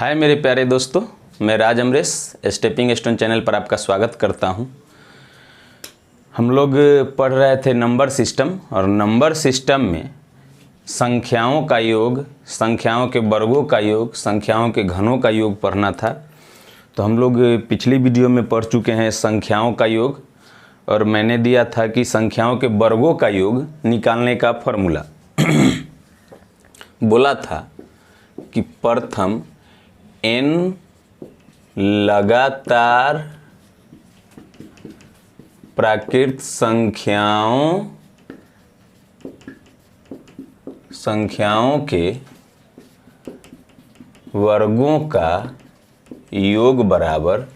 हाय मेरे प्यारे दोस्तों, मैं राज अमरेश स्टेपिंग स्टोन चैनल पर आपका स्वागत करता हूं। हम लोग पढ़ रहे थे नंबर सिस्टम और नंबर सिस्टम में संख्याओं का योग, संख्याओं के वर्गों का योग, संख्याओं के घनों का योग पढ़ना था। तो हम लोग पिछली वीडियो में पढ़ चुके हैं संख्याओं का योग और मैंने दिया था कि संख्याओं के वर्गों का योग निकालने का फॉर्मूला बोला था कि प्रथम n लगातार प्राकृत संख्याओं के वर्गों का योग बराबर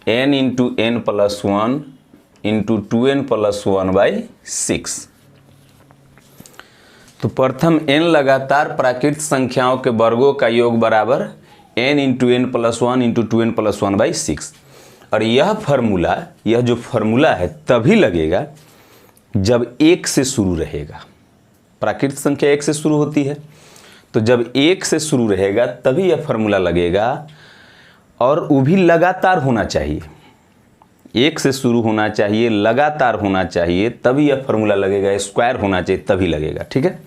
n into n plus 1 into 2n plus 1/6। तो प्रथम n लगातार प्राकृत संख्याओं के वर्गों का योग बराबर n into n plus 1 into 2n plus 1/6। और यह जो फॉर्मूला है तभी लगेगा जब 1 से शुरू रहेगा। प्राकृत संख्या 1 से शुरू होती है, तो जब 1 से शुरू रहेगा तभी यह फॉर्मूला लगेगा और वो भी लगातार होना चाहिए। 1 से शुरू होना चाहिए, लगातार होना चाहिए, तभी यह फॉर्मूला लगेगा। स्क्वायर होना चाहिए तभी लगेगा। ठीक है,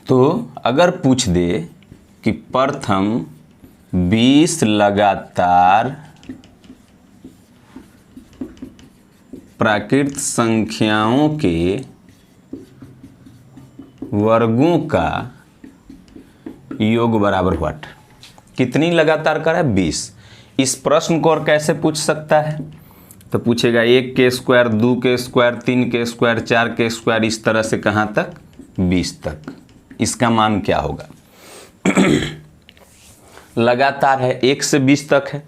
तो अगर पूछ दे कि प्रथम 20 लगातार प्राकृत संख्याओं के वर्गों का योग बराबर व्हाट, कितनी लगातार कर है 20। इस प्रश्न को और कैसे पूछ सकता है, तो पूछेगा 1 के स्क्वायर, 2 के स्क्वायर, 3 के स्क्वायर, 4 के स्क्वायर, इस तरह से कहाँ तक 20 तक। इसका मान क्या होगा लगातार है 1 से 20 तक है,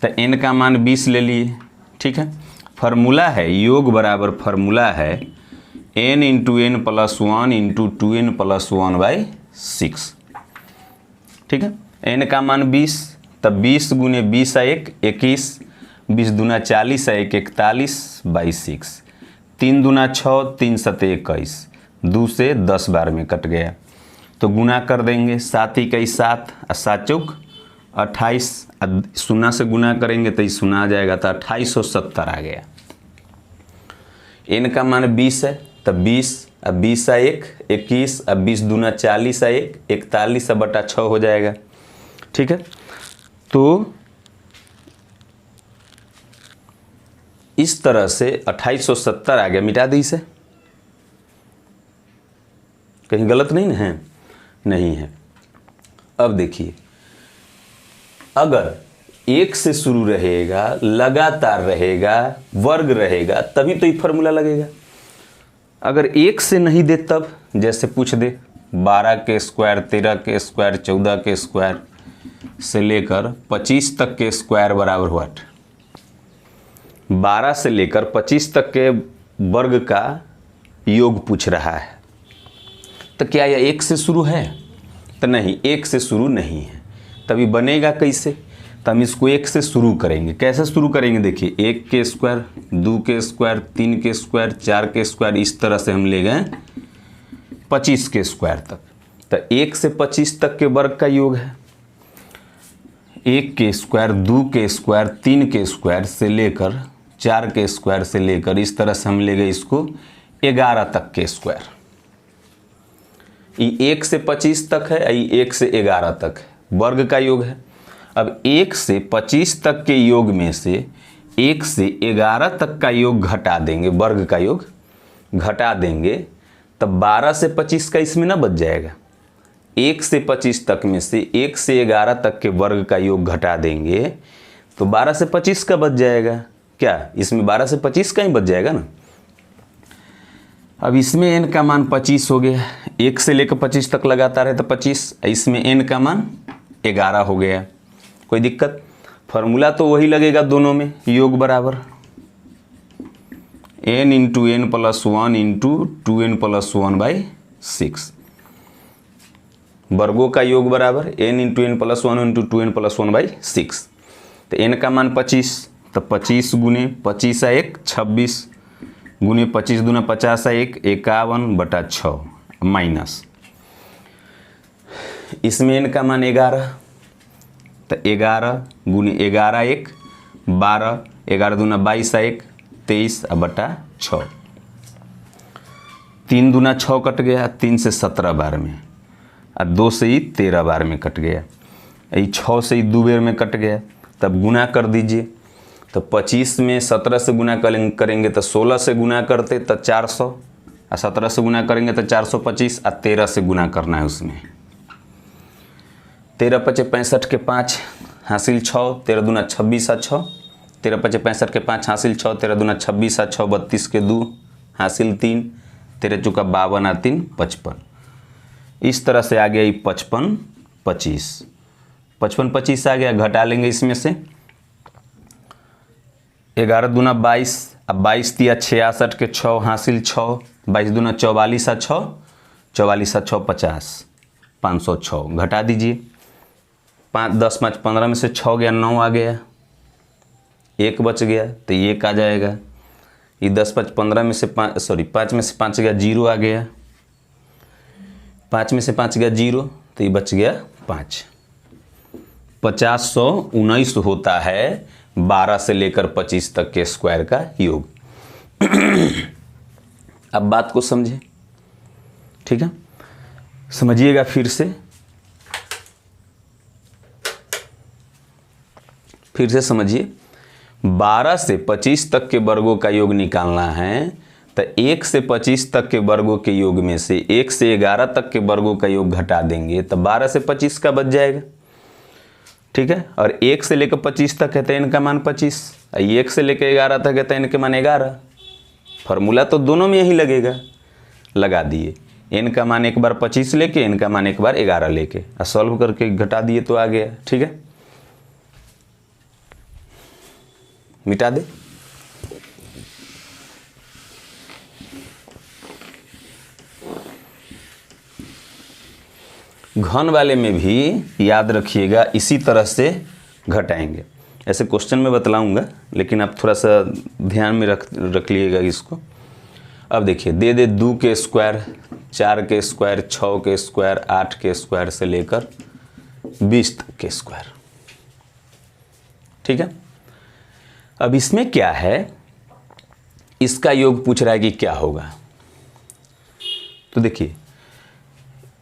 तो n का मान 20 ले लिए। ठीक है, फार्मूला है योग बराबर, फार्मूला है n into n plus 1 into 2n plus 1/6। ठीक है, n का मान 20, तब 20 गुने 20 1 21, 20 दूना 40 1 41/6, 3 दूना 6, 3 7 21, 2 से 10 बार में कट गया तो गुना कर देंगे। 7 21 7 और 7 चौक 28, 0 से गुना करेंगे तो 0 आ जाएगा, तो 2870 आ गया। n का मान 20 है, तब 20 अब 20 1 21, अब 20 दूना 40 1 41/6 हो जाएगा। ठीक है, तो इस तरह से 2870 आ गया। मिटा दी इसे, कहीं गलत नहीं है? नहीं है। अब देखिए, अगर 1 से शुरू रहेगा, लगातार रहेगा, वर्ग रहेगा, तभी तो ये फॉर्मूला लगेगा। अगर 1 से नहीं दे तब, जैसे पूछ दे 12 के स्क्वायर, 13 के स्क्वायर, 14 के स्क्वायर से लेकर 25 तक के स्क्वायर बराबर व्हाट, 12 से लेकर 25 तक के वर्ग का योग पूछ रहा है, तो क्या यह 1 से शुरू है? तो नहीं, 1 से शुरू नहीं है। तभी बनेगा कैसे? तो हम इसको 1 से शुरू करेंगे। कैसे शुरू करेंगे? देखिए, 1 के स्क्वायर, 2 के स्क्वायर, 3 के स्क्वायर, 4 के स्क्वायर, इस तरह से हम ले गए 25 के स्क्वायर तक। तो 1 से 25 तक के वर्ग का योग है 1 के स्क्वायर, 2 के स्क्वायर, 3 के स्क्वायर से लेकर 4 के स्क्वायर से लेकर इस तरह से हम ले गए इसको 11 तक के स्क्वायर। ये 1 से 25 तक है, ये 1 से 11 तक है, वर्ग का योग है। अब 1 से 25 तक के योग में से 1 से 11 तक का योग घटा देंगे, वर्ग का योग घटा देंगे, तब 12 से 25 का इसमें ना बच जाएगा। 1 से 25 तक में से 1 से 11 तक के वर्ग का योग घटा देंगे तो 12 से 25 का बच जाएगा। क्या इसमें 12 से 25 का ही बच जाएगा ना। अब इसमें n का मान 25 हो गया, 1 से लेकर 25 तक लगातार है तो 25, इसमें n का मान 11 हो गया। कोई दिक्कत? फार्मूला तो वही लगेगा दोनों में, योग बराबर n into n plus 1 into 2n plus 1/6। वर्गों का योग बराबर n into n plus 1 into 2n plus 1/6। तो n का मान 25, तो 25 गुने 25 1 26 गुने 25 दूना 50 1 51/6 माइनस इसमें n का मान 11, तो 11 गुनी 11 1 12, 11 दूना 22 1 23 बटा 6, 3 दूना 6 कट गया, 3 से 17 बार में, और 2 से ही 13 बार में कट गया, यही 6 से ही 2 बार में कट गया। तब गुना कर दीजिए, तो 25 में 17 से गुना करेंगे तो 16 से गुना करते तो 400, और 17 से गुना करेंगे तो 425, और 13 से गुना करना है उसमें। 13 पचे 65 के 5 हासिल 6, 13 दूना 26 और 6, 13 पचे 65 के 5 हासिल 6, 13 दूना 26 और 6 32 के 2 हासिल 3, 13 चुका 52 और 3 55। इस तरह से आ गया ये 55 25, 55 25 आ गया। घटा लेंगे इसमें से 11 दूना 22, अब 22 दिया 66 के 6 हासिल 6, 22 दूना 44 और 6, 44 और 6 50, 506। घटा दीजिए, 5 10 5 15 में से 6 गया 9 आ गया, 1 बच गया तो 1 आ जाएगा। ये 10 5 15 में से 5 में से 5 गया 0 आ गया, 5 में से 5 गया 0 तो ये बच गया 5। 5019 होता है 12 से लेकर 25 तक के स्क्वायर का योग। अब बात को समझे, ठीक है, समझिएगा फिर से समझिए। 12 से 25 तक के वर्गों का योग निकालना है तो 1 से 25 तक के वर्गों के योग में से 1 से 11 तक के वर्गों का योग घटा देंगे तो 12 से 25 का बच जाएगा, ठीक है। और 1 से लेकर 25 तक है तो n का मान 25, 1 से लेकर 11 तक है तो n के मान 11। फार्मूला तो दोनों में यही लगेगा, लगा दिए। n का मान एक बार 25 लेके, n का मान एक बार 11 लेके, और सॉल्व करके घटा दिए तो आ गया, ठीक है। मिटा दे। घन वाले में भी याद रखिएगा इसी तरह से घटाएंगे। ऐसे क्वेश्चन में बतलाऊंगा, लेकिन आप थोड़ा सा ध्यान में रख लिएगा इसको। अब देखिए, दे 2 के स्क्वायर, 4 के स्क्वायर, 6 के स्क्वायर, 8 के स्क्वायर से लेकर 20 तक के स्क्वायर, ठीक है। अब इसमें क्या है, इसका योग पूछ रहा है कि क्या होगा। तो देखिए,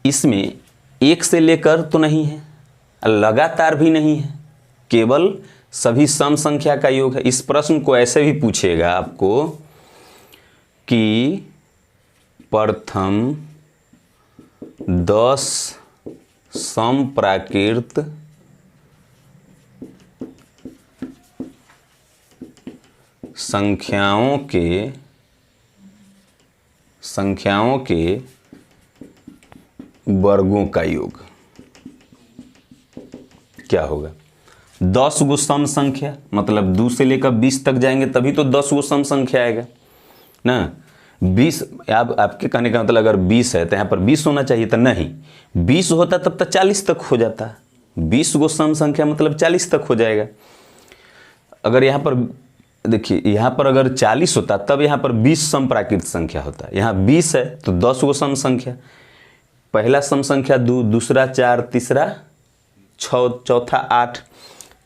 इसमें 1 से लेकर तो नहीं है, लगातार भी नहीं है, केवल सभी सम संख्या का योग है। इस प्रश्न को ऐसे भी पूछेगा आपको कि प्रथम 10 समप्राकृत संख्याओं के वर्गों का योग क्या होगा। 10 गो सम संख्या, मतलब 2 से लेकर 20 तक जाएंगे तभी तो 10 गो सम संख्या आएगा ना। 20, आपके कहने का मतलब अगर 20 है तो यहाँ पर 20 होना चाहिए था, नहीं 20 होता तब तक 40 तक हो जाता। 20 गो सम संख्या मतलब 40 तक हो जाएगा। अगर यहाँ पर देखिए, यहाँ पर अगर 40 होता तब यहाँ पर 20 समप्राकृत संख्या होता। यहाँ 20 है तो 10 गो सम संख्या, पहला सम संख्या 2, दूसरा 4, तीसरा 6, चौथा 8,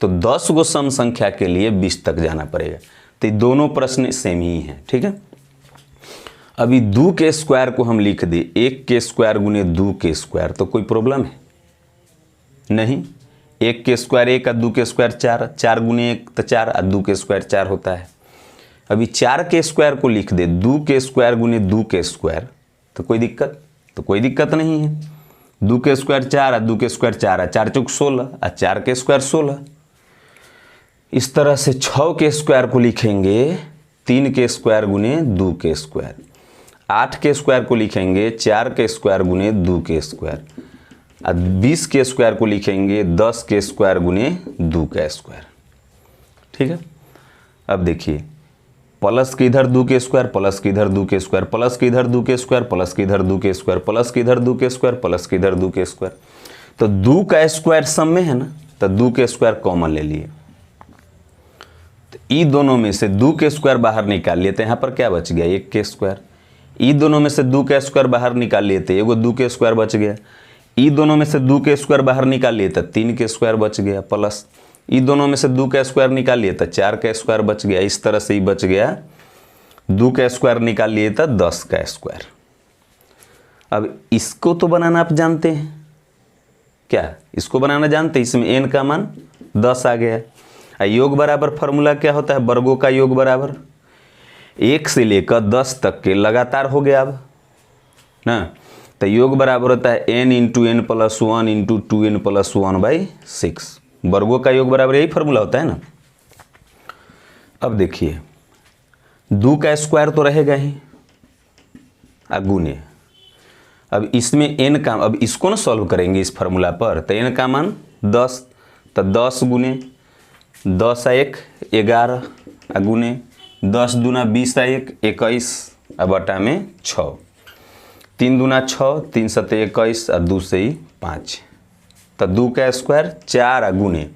तो 10 गो सम संख्या के लिए 20 तक जाना पड़ेगा। तो ये दोनों प्रश्न सेम ही हैं, ठीक है। अभी 2 के स्क्वायर को हम लिख दे 1 के स्क्वायर गुने 2 के स्क्वायर, तो कोई प्रॉब्लम है नहीं। 1 के स्क्वायर 1 और 2 के स्क्वायर 4, 4 गुने 1 तो 4, और 2 के स्क्वायर 4 होता है। अभी 4 के स्क्वायर को लिख दे 2 के स्क्वायर गुने 2 के स्क्वायर, तो कोई दिक्कत नहीं है। 2 के स्क्वायर 4 और 2 के स्क्वायर 4 है, 4 चौक 16, और 4 के स्क्वायर 16। इस तरह से 6 के स्क्वायर को लिखेंगे 3 के स्क्वायर गुने 2 के स्क्वायर, 8 के स्क्वायर को लिखेंगे 4 के स्क्वायर गुने 2 के स्क्वायर, और 20 के स्क्वायर को लिखेंगे 10 के स्क्वायर गुने 2 का स्क्वायर, ठीक है। अब देखिए, प्लस के इधर 2 के स्क्वायर, प्लस के इधर 2 के स्क्वायर, प्लस के इधर 2 के स्क्वायर, प्लस के इधर 2 के स्क्वायर, प्लस के इधर 2 के स्क्वायर, प्लस के इधर 2 के स्क्वायर, तो 2 का स्क्वायर सम में है ना, तो 2 के स्क्वायर कॉमन ले लिए। तो ई दोनों में से 2 के स्क्वायर बाहर निकाल लिए, तो यहाँ पर क्या बच गया 1 के स्क्वायर। ई दोनों में से 2 का स्क्वायर बाहर निकाल लिए थे, एगो 2 के स्क्वायर बच गया। ई दोनों में से 2 के स्क्वायर बाहर निकालिए तो 3 के स्क्वायर बच गया, प्लस ई दोनों में से 2 का स्क्वायर निकालिए तो 4 का स्क्वायर बच गया। इस तरह से ही बच गया 2 का स्क्वायर निकालिए तो 10 का स्क्वायर। अब इसको तो बनाना आप जानते हैं, क्या इसको बनाना जानते हैं? इसमें n का मान 10 आ गया। योग बराबर फॉर्मूला क्या होता है? वर्गों का योग बराबर 1 से लेकर 10 तक के लगातार हो गया अब ना, तो योग बराबर होता है n into N plus 1 into 2n plus 1/6। वर्गों का योग बराबर यही फॉर्मूला होता है ना। अब देखिए 2 का स्क्वायर तो रहेगा ही, गुने अब इसमें n का, अब इसको ना सॉल्व करेंगे इस फार्मूला पर, तो n का मान 10, तो 10 गुने 10 1 11 गुने 10 दूना 20 1 21 बटा में 6, 3 दूना 6 3 7 21 और 2 से 5, तो 2 का स्क्वायर 4 गुने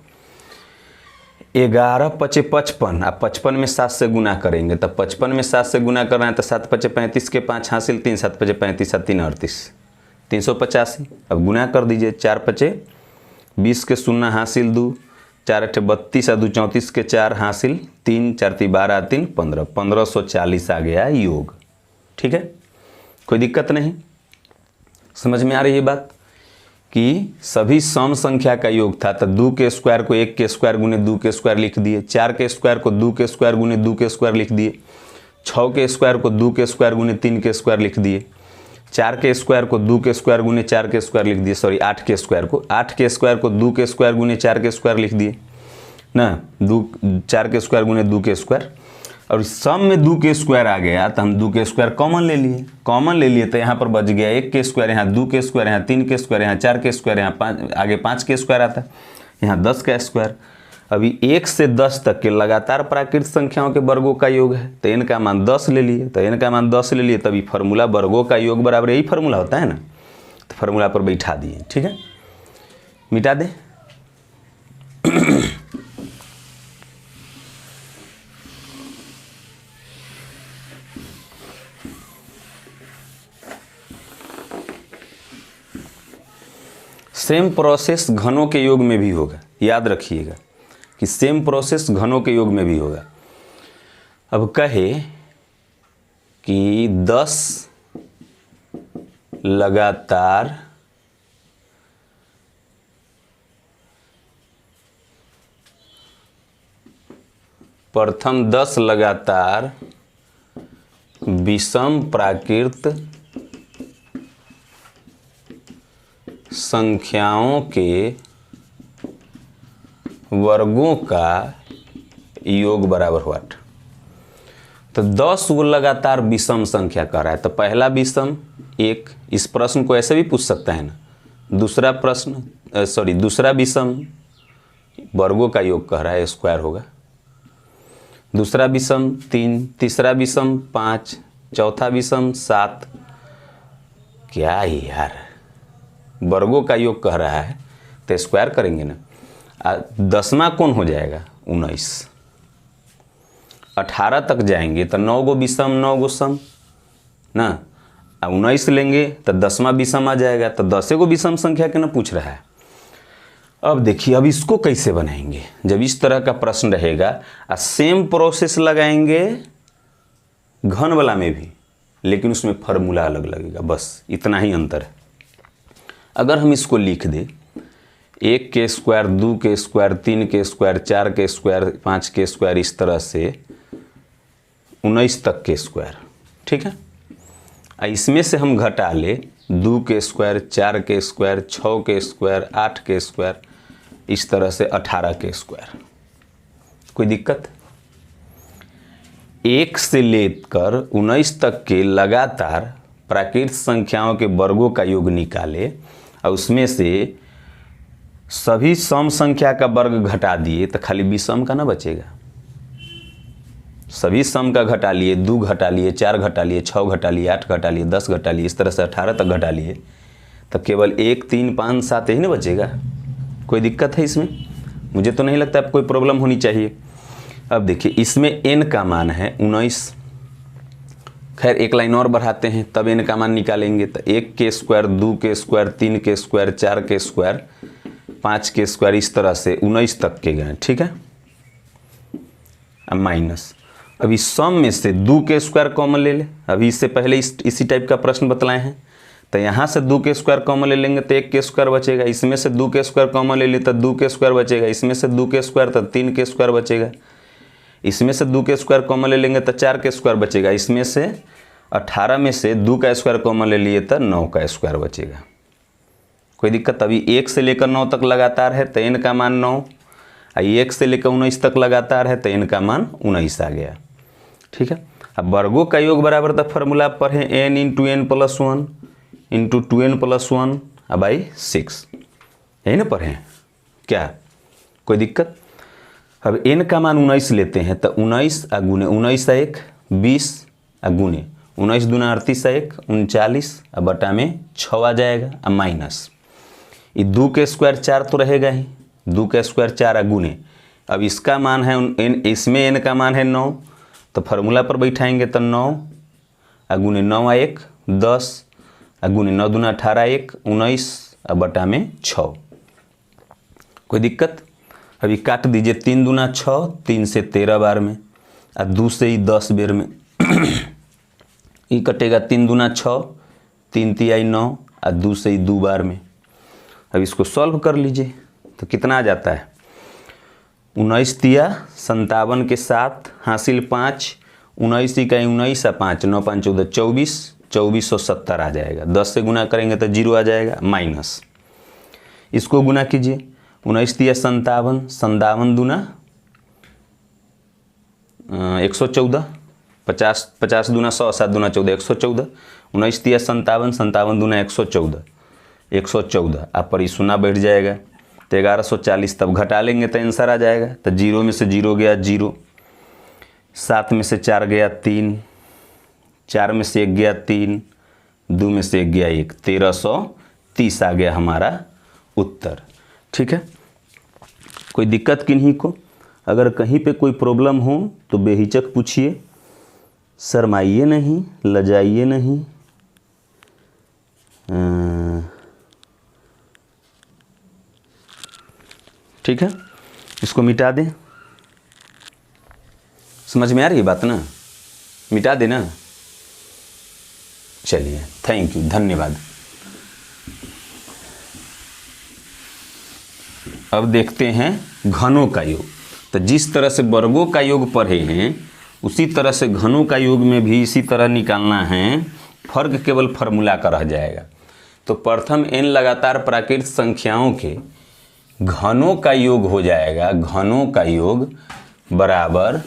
11 5 55, आप 55 में 7 से गुना करेंगे तो 55 में 7 से गुना करना है तो 7 5 35 के 5 हासिल, 3 7 5 35 3 38 385। अब गुना कर दीजिए, 4 5 20 के 0 हासिल 2, 4 8 32 और 2 34 के 4 हासिल 3 4 3 12 3 15 1540 आ गया योग। ठीक है, कोई दिक्कत नहीं, समझ में आ रही है बात कि सभी सम संख्या का योग था, तो 2 के स्क्वायर को 1 के स्क्वायर गुने 2 के स्क्वायर लिख दिए, 4 के स्क्वायर को 2 के स्क्वायर गुने 2 के स्क्वायर लिख दिए, 6 के स्क्वायर को 2 के स्क्वायर गुने 3 के स्क्वायर लिख दिए, 4 के स्क्वायर को 2 के स्क्वायर गुने 4 के स्क्वायर लिख दिए, सॉरी 8 के स्क्वायर को 2 के स्क्वायर गुने 4 के स्क्वायर लिख दिए ना, 4 के स्क्वायर गुने 2 के स्क्वायर, और सम में 2 के स्क्वायर आ गया तो हम 2 के स्क्वायर कॉमन ले लिए तो यहाँ पर बच गया 1 के स्क्वायर, यहाँ 2 के स्क्वायर, यहाँ 3 के स्क्वायर, यहाँ 4 के स्क्वायर, यहाँ 5 आगे 5 के स्क्वायर आता है, यहाँ 10 का स्क्वायर। अभी 1 से 10 तक के लगातार प्राकृत संख्याओं के वर्गों का योग है, तो n का मान 10 ले लिए, तो n का मान 10 ले लिए, तभी फार्मूला वर्गों का योग बराबर यही फार्मूला होता है ना, तो फार्मूला पर बैठा दिए। ठीक है, मिटा दे। सेम प्रोसेस घनों के योग में भी होगा, याद रखिएगा कि सेम प्रोसेस घनों के योग में भी होगा। अब कहे कि 10 लगातार प्रथम 10 लगातार विषम प्राकृत संख्याओं के वर्गों का योग बराबर व्हाट। तो 10 वो लगातार विषम संख्या कह रहा है, तो पहला विषम 1, इस प्रश्न को ऐसे भी पूछ सकता है ना। दूसरा प्रश्न दूसरा विषम वर्गों का योग कह रहा है, स्क्वायर होगा। दूसरा विषम 3, तीसरा विषम 5, चौथा विषम 7। क्या ही यार, वर्गों का योग कह रहा है तो स्क्वायर करेंगे ना। 10वां कौन हो जाएगा? 19। 18 तक जाएंगे तो 9 गो विषम 9 गो सम ना, 19 लेंगे तो 10वां विषम आ जाएगा, तो 10 गो विषम संख्या के ना पूछ रहा है। अब देखिए, अब इसको कैसे बनाएंगे? जब इस तरह का प्रश्न रहेगा, सेम प्रोसेस लगाएंगे घन वाला में भी, लेकिन उसमें फार्मूला अलग लगेगा, बस इतना ही अंतर है। अगर हम इसको लिख दें 1 के स्क्वायर 2 के स्क्वायर 3 के स्क्वायर 4 के स्क्वायर 5 के स्क्वायर, इस तरह से 19 तक के स्क्वायर, ठीक है। इसमें से हम घटा ले 2 के स्क्वायर 4 के स्क्वायर 6 के स्क्वायर 8 के स्क्वायर, इस तरह से 18 के स्क्वायर। कोई दिक्कत? 1 से लेकर 19 तक के लगातार प्राकृत संख्याओं के वर्गों का योग निकाले और उसमें से सभी सम संख्या का वर्ग घटा दिए, तो खाली विषम का ना बचेगा। सभी सम का घटा लिए, 2 घटा लिए, 4 घटा लिए, 6 घटा लिए, 8 घटा लिए, 10 घटा लिए, इस तरह से 18 तक घटा लिए, तो केवल 1 3 5 7 ही ना बचेगा। कोई दिक्कत है इसमें? मुझे तो नहीं लगता कोई प्रॉब्लम होनी चाहिए। अब देखिए, इसमें n का मान है 19, खैर एक लाइन और बढ़ाते हैं तब n का मान निकालेंगे। तो 1 के स्क्वायर, 2 के स्क्वायर, 3 के स्क्वायर, 4 के स्क्वायर, 5 के स्क्वायर, इस तरह से 19 तक के गए। ठीक है, अब माइनस, अभी सम में से 2 के स्क्वायर कॉमन ले ले। अभी इससे पहले इसी टाइप का प्रश्न बतलाए हैं। तो यहाँ से 2 के स्क्वायर कॉमन ले लेंगे तो 1 के स्क्वायर बचेगा। इसमें से 2 के स्क्वायर कॉमन ले ले तो 2 के स्क्वायर बचेगा। इसमें से 2 के स्क्वायर तो 3 के स्क्वायर बचेगा। इसमें से 2 के स्क्वायर कॉमन ले लेंगे तो 4 के स्क्वायर बचेगा। इसमें से 18 में से 2 का स्क्वायर कॉमन ले लिए तो 9 का स्क्वायर बचेगा। कोई दिक्कत? अभी 1 से लेकर 9 तक लगातार है तो n का मान 9, 1 से लेकर 19 तक लगातार है तो n का मान 19 आ गया। ठीक है, अब वर्गों का योग बराबर तो फॉर्मूला पर है n into n plus 1 into 2n plus 1 by 6, यही ना पढ़े क्या? कोई दिक्कत? अब n का मान 19 लेते हैं तो 19 गुने 19 1 20 गुने 19 दूना 38 1 39 बटा में 6 आ जाएगा। अब माइनस ये 2 के स्क्वायर 4 तो रहेगा ही, 2 का स्क्वायर 4 गुने, अब इसका मान है n, इसमें n का मान है 9 तो फार्मूला पर बैठाएंगे तो 9 गुने 9 1 10 गुने 9 दूना 18 1 19 बटा में 6। कोई दिक्कत? अभी काट दीजिए, 3 दूना 6, 3 से 13 बार में, 2 से ही 10 बेर में ये कटेगा। 3 दूना 6, 3 तिहाई 9, 2 से ही 2 बार में। अब इसको सॉल्व कर लीजिए तो कितना आ जाता है? 19 तिया 57 के 7 हासिल 5, 19 इकाई 19 5 9 5 14 24, 2470 आ जाएगा। 10 से गुना करेंगे तो 0 आ जाएगा। माइनस इसको गुना कीजिए, 19 तिया 57, 57 दूना 114, 50 50 दूना 100, 7 दूना 14 114, 19 तिया 57, 57 दूना 114 114, आप पर सुना बैठ जाएगा तो 1140, तब घटा लेंगे तो आंसर आ जाएगा। तो 0 में से 0 गया 0, 7 में से 4 गया 3, 4 में से 1 गया 3, 2 में से 1 गया 1, 1330 आ गया हमारा उत्तर। ठीक है, कोई दिक्कत किन्हीं को? अगर कहीं पे कोई प्रॉब्लम हो तो बेहिचक पूछिए, शर्माइए नहीं, लजाइए नहीं। ठीक है, इसको मिटा दें। समझ में आ रही है बात ना? मिटा देना। चलिए, थैंक यू, धन्यवाद। अब देखते हैं घनों का योग। तो जिस तरह से वर्गों का योग पढ़े हैं उसी तरह से घनों का योग में भी इसी तरह निकालना है। फर्क केवल फार्मूला का रह जाएगा। तो प्रथम n लगातार प्राकृत संख्याओं के घनों का योग हो जाएगा। घनों का योग बराबर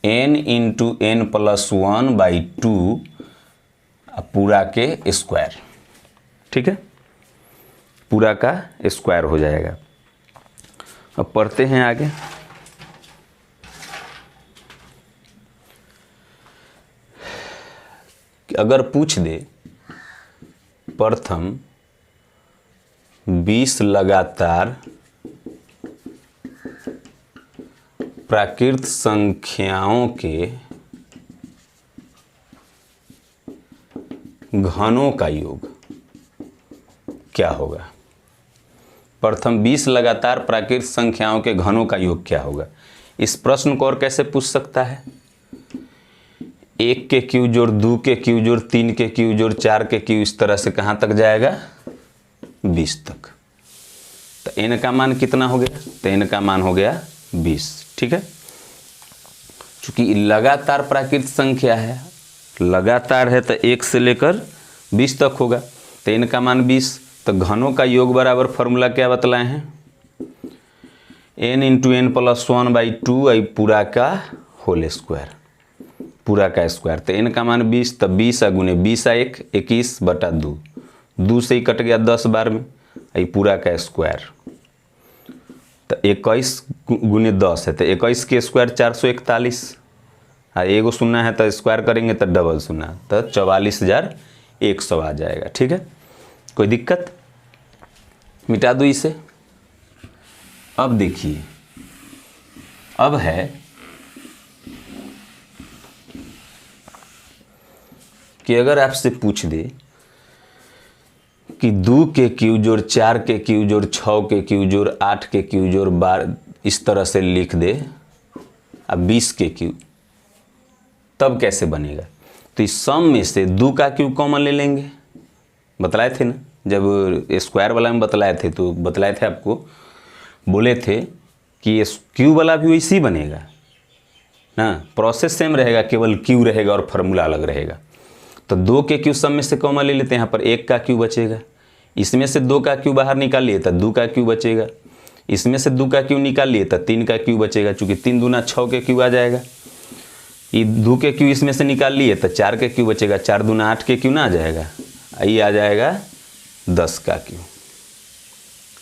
n into n plus 1 by 2 पूरा के स्क्वायर। ठीक है, पूरा का स्क्वायर हो जाएगा। अब पढ़ते हैं आगे। अगर पूछ दे प्रथम 20 लगातार प्राकृत संख्याओं के घनों का योग क्या होगा? प्रथम 20 लगातार प्राकृत संख्याओं के घनों का योग क्या होगा? इस प्रश्न को और कैसे पूछ सकता है? 1 के क्यू जोड़ 2 के क्यू जोड़ 3 के क्यू जोड़ 4 के क्यू, इस तरह से कहाँ तक जाएगा? 20 तक। तो n का मान कितना हो गया? तो n का मान हो गया 20। ठीक है, चूंकि लगातार प्राकृत संख्या है, लगातार है तो 1 से लेकर 20 तक होगा। तो n का मान 20। तो घनों का योग बराबर फॉर्मूला क्या बतलाए हैं? n into n plus 1 by 2 पूरा का होल स्क्वायर, पूरा का स्क्वायर। तो n का मान 20, तब 20 गुने 20 1 21 बटा 2, 2 से ही कट गया 10 बार में, पूरा का स्क्वायर। तो 21 गुने 10 है तो 21 के स्क्वायर 441, एगो शून्य है तो स्क्वायर करेंगे तो डबल शून्य, तो 44,100 आ जाएगा। ठीक है, कोई दिक्कत? मिटा दो इसे। अब देखिए, अब है कि अगर आपसे पूछ दे कि 2 के क्यू जोड़ 4 के क्यू जोड़ 6 के क्यू जोड़ 8 के क्यू जोड़ 12, इस तरह से लिख दे अब 20 के क्यू, तब कैसे बनेगा? तो इस सम में से 2 का क्यू कॉमन ले लेंगे, बतलाए थे ना जब स्क्वायर वाला में बतलाए थे, तो बतलाए थे आपको, बोले थे कि क्यू वाला भी वैसे ही बनेगा ना, प्रोसेस सेम रहेगा, केवल क्यू रहेगा और फार्मूला अलग रहेगा। तो 2 के क्यू सम में से कॉमन ले लेते हैं, यहाँ पर 1 का क्यू बचेगा, इसमें से 2 का क्यू बाहर निकाल लिए तो 2 का क्यू बचेगा, इसमें से 2 का क्यू निकाल लिए तो 3 का क्यू बचेगा, चूँकि 3 दूना 6 के क्यू आ जाएगा। ये 2 के क्यू इसमें से निकाल लिए तो 4 के क्यू बचेगा, 4 दूना 8 के क्यू ना आ जाएगा, ये आ जाएगा 10 का क्यू।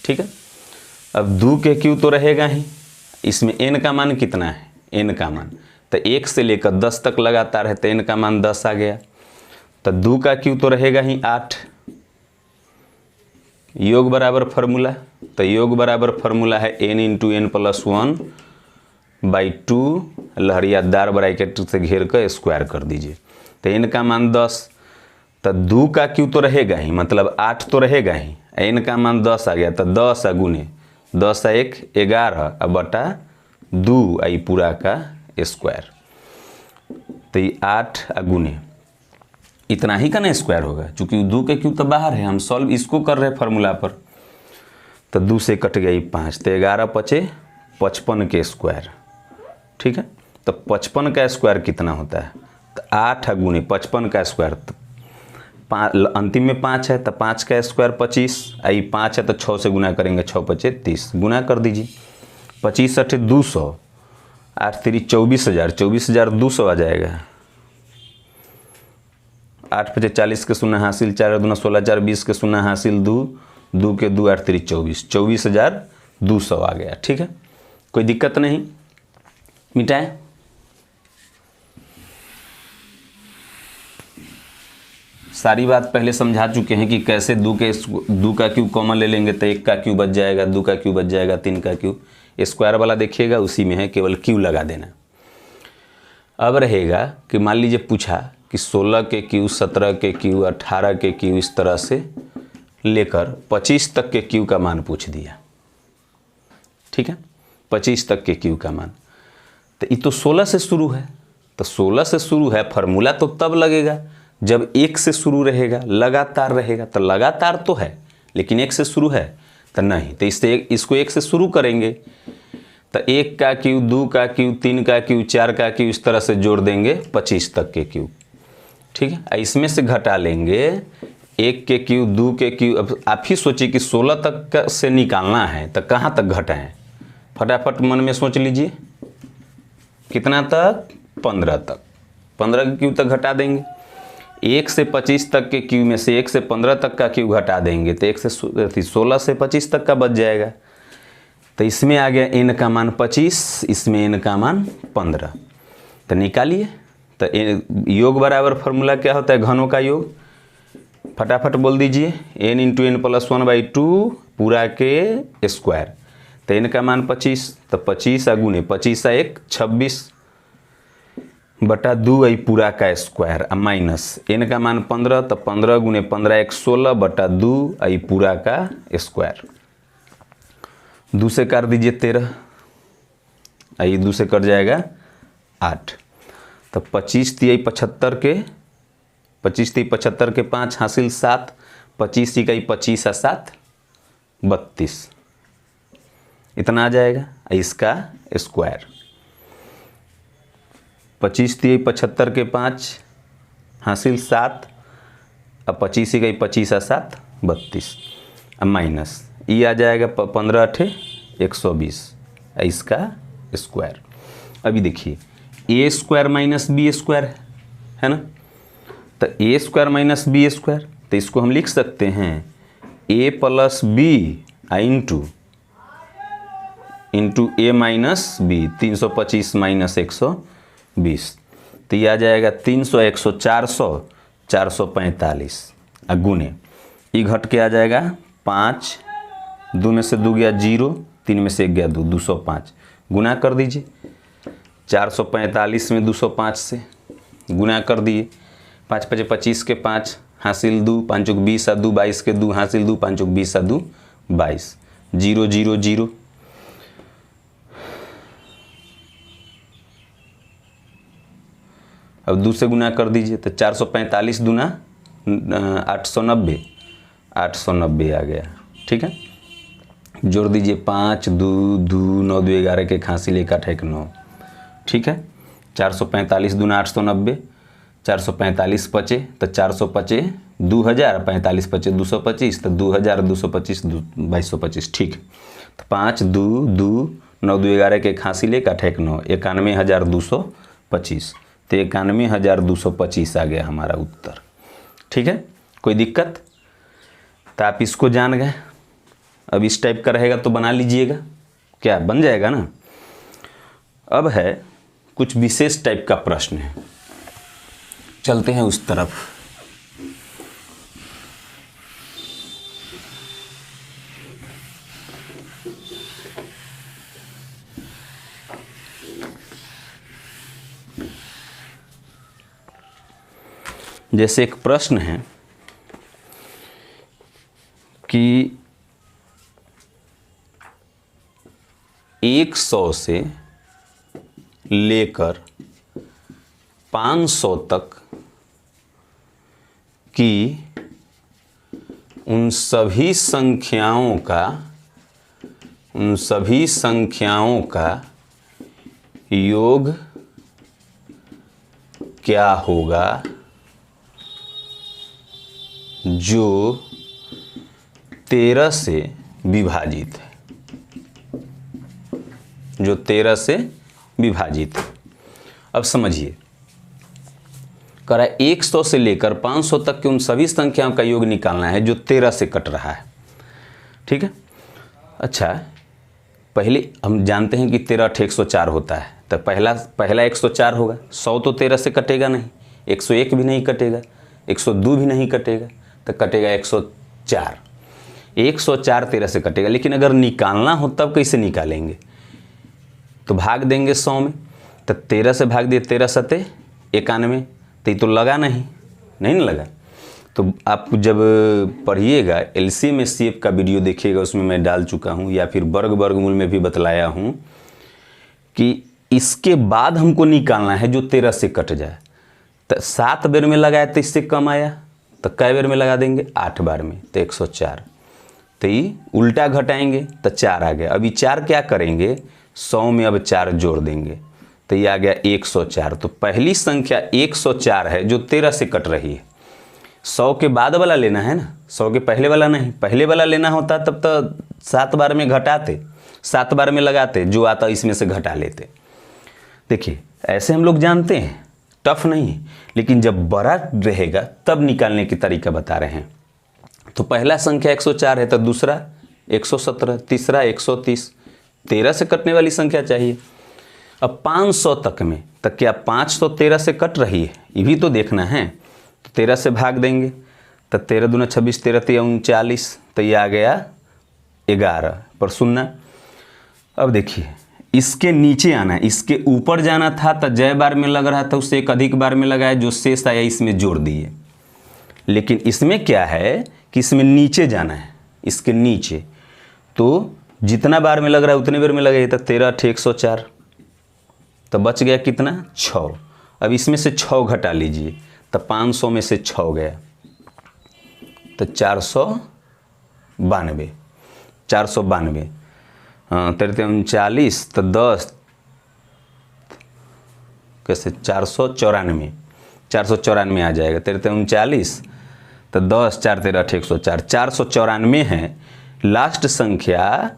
ठीक है, अब 2 के क्यू तो रहेगा ही, इसमें n का मान कितना है? n का मान तो 1 से लेकर 10 तक लगातार है, तो n का मान 10 आ गया। तो 2 का क्यू तो रहेगा ही 8, योग बराबर फार्मूला, तो योग बराबर फार्मूला है n इंटू एन प्लस 1/2, लहरियादार ब्रैकेट से घेर कर स्क्वायर कर दीजिए, तो n का मान 10। तो 2 का क्यू तो रहेगा ही, मतलब 8 तो रहेगा ही, n का मान 10 आ गया, तो 10 गुने 10 1 11 अब बटा 2 आई पूरा का स्क्वायर, तो ये 8 गुने इतना ही का ना स्क्वायर होगा, चूँकि 2 के क्यू तो बाहर है, हम सॉल्व इसको कर रहे हैं फार्मूला पर। तो 2 से कट गई 5, तो 11 बचे 55 के स्क्वायर। ठीक है, तो 55 का स्क्वायर कितना होता है? तो 8 गुने 55 का स्क्वायर, तो अंतिम में 5 है, तो 5 का स्क्वायर 25, आई 5 है तो 6 से गुना करेंगे, 6 बचे 30, गुना कर दीजिए, 25 8 200, 8 3 24,000, 24,200 आ जाएगा। 8 बचे 40 के शून्य हासिल, 4 दूना 16, 4 20 के शून्य हासिल, 2 के 2 8 3 24, 24,200 आ गया। ठीक है, कोई दिक्कत नहीं, मिटाएं। सारी बात पहले समझा चुके हैं कि कैसे 2 का क्यू कॉमन ले लेंगे तो 1 का क्यू बच जाएगा, 2 का क्यू बच जाएगा, 3 का क्यू, स्क्वायर वाला देखिएगा उसी में है, केवल क्यू लगा देना। अब रहेगा कि मान लीजिए पूछा कि 16 के क्यू, 17 के क्यू, 18 के क्यू, इस तरह से लेकर 25 तक के क्यू का मान पूछ दिया। ठीक है, 25 तक के क्यू का मान, तो ये तो 16 से शुरू है, तो 16 से शुरू है, फार्मूला तो तब लगेगा जब 1 से शुरू रहेगा, लगातार रहेगा, तो लगातार तो है लेकिन 1 से शुरू है तो नहीं, तो इसको 1 से शुरू करेंगे, तो 1 का क्यू, 2 का क्यू, 3 का क्यू, 4 का क्यू, इस तरह से जोड़ देंगे 25 तक के क्यू। ठीक है, इसमें से घटा लेंगे 1 के क्यू, 2 के क्यू। अब आप ही सोचिए कि 16 तक से निकालना है तो कहाँ तक घटाएं, फटाफट मन में सोच लीजिए, कितना तक? 15 तक, 15 के क्यू तक घटा देंगे। 1 से 25 तक के क्यू में से 1 से 15 तक का क्यू घटा देंगे तो 16 से 25 तक का बच जाएगा। तो इसमें आ गया n का मान 25, इसमें n का मान 15, तो निकालिए। तो योग बराबर फार्मूला क्या होता है? घनों का योग, फटाफट बोल दीजिए, n इंटू एन प्लस 1/2 पूरा के स्क्वायर, तो n का मान 25, तो 25 गुने 25 1 26 बटा 2 आई पूरा का स्क्वायर, माइनस n का मान 15, तो 15 गुने 15 1 16 बटा 2 आई पूरा का स्क्वायर। 2 से काट दीजिए 13, आई 2 से कट जाएगा 8, तो 25 तिहाई 75 के 5 हासिल 7, 25 इकाई 25 7 32, इतना आ जाएगा इसका स्क्वायर। 25 तिहाई 75 के 5 हासिल 7, अब 25 इकाई 25 7 32, अब माइनस ये आ जाएगा 15 8 120, इसका स्क्वायर। अभी देखिए ए स्क्वायर माइनस बी स्क्वायर है ना, तो ए स्क्वायर माइनस बी स्क्वायर, तो इसको हम लिख सकते हैं ए प्लस बी इंटू ए माइनस बी, 325 माइनस 120, तो ये आ जाएगा 300 100 400 445, गुने ये घट के आ जाएगा 5, 2 में से 2 गया 0, 3 में से 1 गया 2, 205, गुना कर दीजिए। 445 में 205 से गुना कर दिए, 5 5 25 के 5 हासिल 2, 5 20 2, 22 के 2 हासिल 2, 5 20 2 22, 0 0 0। अब 2 से गुना कर दीजिए तो 445 दूना 890, 890 आ गया। ठीक है, जोड़ दीजिए 5 2 2 9 2 11 के हासिल 1 8 1 9। ठीक है, 445 दूना 890, 445 पचे तो 450 2000, 45 पचे 225 तो 2225 2225। ठीक, तो 5 2 2 9 2 11 के हासिल 1 8 1 9, 91,225। तो 91,225 आ गया हमारा उत्तर। ठीक है, कोई दिक्कत? तो आप इसको जान गए। अब इस टाइप का रहेगा तो बना लीजिएगा, क्या बन जाएगा ना। अब है कुछ विशेष टाइप का प्रश्न है, चलते हैं उस तरफ। जैसे एक प्रश्न है कि 100 से लेकर 500 तक की उन सभी संख्याओं का योग क्या होगा जो 13 से विभाजित है, जो 13 से विभाजित है। अब समझिए, कह रहा है 100 से लेकर 500 तक की उन सभी संख्याओं का योग निकालना है जो 13 से कट रहा है। ठीक है, अच्छा पहले हम जानते हैं कि 13 8 104 होता है, तो पहला 104 होगा। 100 तो 13 से कटेगा नहीं, 101 भी नहीं कटेगा, 102 भी नहीं कटेगा, तो कटेगा 104। 104 13 से कटेगा। लेकिन अगर निकालना हो तब कैसे निकालेंगे? तो भाग देंगे 100 में, तो 13 से भाग दिए 13 सते 91, तो ये तो लगा नहीं ना लगा। तो आप जब पढ़िएगा एलसीएम एचसीएफ का वीडियो देखिएगा, उसमें मैं डाल चुका हूँ, या फिर वर्गमूल में भी बतलाया हूँ कि इसके बाद हमको निकालना है जो 13 से कट जाए। तो 7 बार में लगाया तो इससे कम आया, तो कै बार में लगा देंगे? 8 बार में, तो 104। तो ये उल्टा घटाएंगे तो 4 आ गया। अभी 4 क्या करेंगे? 100 में अब 4 जोड़ देंगे तो ये आ गया 104। तो पहली संख्या 104 है जो 13 से कट रही है। 100 के बाद वाला लेना है ना, 100 के पहले वाला नहीं। पहले वाला लेना होता तब तो 7 बार में घटाते, 7 बार में लगाते, जो आता इसमें से घटा लेते। देखिए ऐसे हम लोग जानते हैं, टफ नहीं है, लेकिन जब बड़ा रहेगा तब निकालने की तरीका बता रहे हैं। तो पहला संख्या 104 है, तो दूसरा 117, तीसरा 130, 13 से कटने वाली संख्या चाहिए। अब 500 तक में, तक क्या 513 से कट रही है, ये भी तो देखना है। तो 13 से भाग देंगे, तो 13 दूना 26, 13 3 39, तो ये आ गया 11 पर सुनना। अब देखिए इसके नीचे आना है, इसके ऊपर जाना था तो जय बार में लग रहा था, उससे एक अधिक बार में लगाया, जो शेष आया इसमें जोड़ दिए। लेकिन इसमें क्या है कि इसमें नीचे जाना है, इसके नीचे, तो जितना बार में लग रहा है उतने बार में लगेगा। तो 13 8 104, तो बच गया कितना? 6। अब इसमें से 6 घटा लीजिए, तो 500 में से 6 गया तो 492, 492। हाँ 13 39, तो 10 कैसे 494, 494 आ जाएगा। 13 39, तो 10 4 13 8 104, 494 है लास्ट संख्या।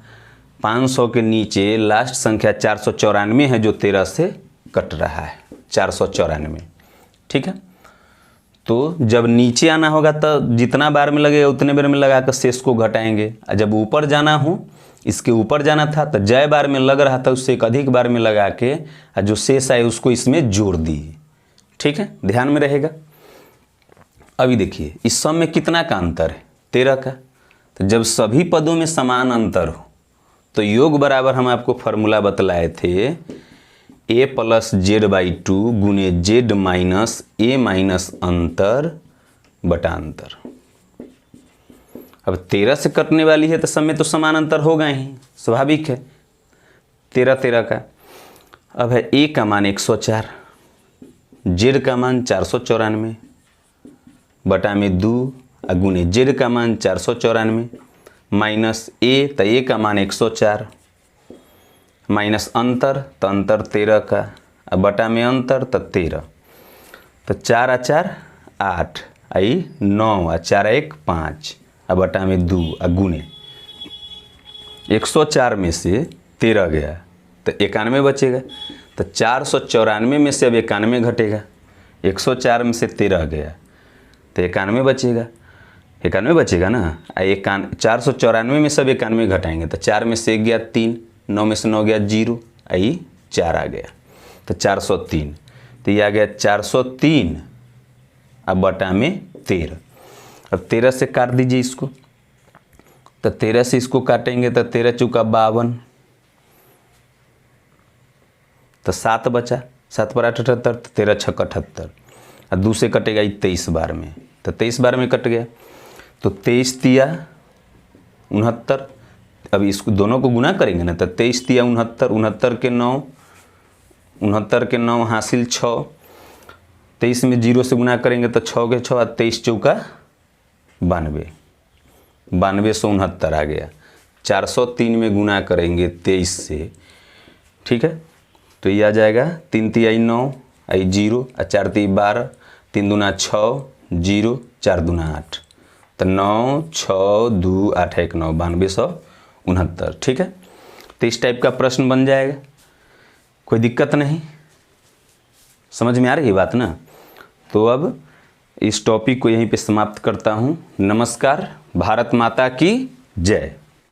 500 के नीचे लास्ट संख्या 494 है जो 13 से कट रहा है, 494। ठीक है, तो जब नीचे आना होगा तो जितना बार में लगेगा उतने बार में लगा कर शेष को घटाएंगे। जब ऊपर जाना हो, इसके ऊपर जाना था तो जय बार में लग रहा था, उससे एक अधिक बार में लगा के जो शेष आए उसको इसमें जोड़ दिए। ठीक है, ध्यान में रहेगा। अभी देखिए इस सब में कितना का अंतर है? 13 का। तो जब सभी पदों में समान अंतर हो तो योग बराबर हम आपको फॉर्मूला बतलाए थे ए प्लस जेड बाई 2 गुने जेड माइनस ए माइनस अंतर बटा अंतर। अब 13 से कटने वाली है तो सब में तो समान अंतर होगा ही, स्वाभाविक है, 13 का। अब है ए का मान 104, जेड का मान 494 बटा में 2 गुने जेड का मान 494 माइनस ए, तो ए का मान 104 माइनस अंतर, तो अंतर 13 का, अब बटा में अंतर तो 13, तो 4 आ 4 8 आई 9 आ 4 1 5, अब बटा में 2 गुने 104 में से 13 गया तो 91 बचेगा, तो 494 में से अब 91 घटेगा, 104 में से 13 गया तो 91 बचेगा, 91 बचेगा ना। 494 में सब 91 घटाएंगे तो 4 में से 1 गया 3, 9 में से 9 गया 0, आई 4 आ गया, तो 403, तो ये आ गया 403 अब बटा में 13। अब 13 से काट दीजिए इसको, तो 13 से इसको काटेंगे तो 13 चौका 52, तो 7 बचा, 7 पर 8 78, तो 13 छक्का 78, और 2 से कटेगा 23 बार में, तो 23 बार में कट गया, तो 23 तिया 69, अब इसको दोनों को गुना करेंगे ना, तो 23 तिया 69, 69 के 9 हासिल 6, 23 में 0 से गुना करेंगे तो 6 के 6, 23 चौका 92, 9269 आ गया। 403 में गुना करेंगे 23 से, ठीक है, तो ये आ जाएगा 3 तिया 9 आई 0, 4 तिया 12, 3 दूना 6 0, 4 दूना 8, तो 9 6 2 8 1 9 9269, ठीक है। तो इस टाइप का प्रश्न बन जाएगा, कोई दिक्कत नहीं, समझ में आ रही है बात ना। तो अब इस टॉपिक को यहीं पे समाप्त करता हूँ। नमस्कार, भारत माता की जय।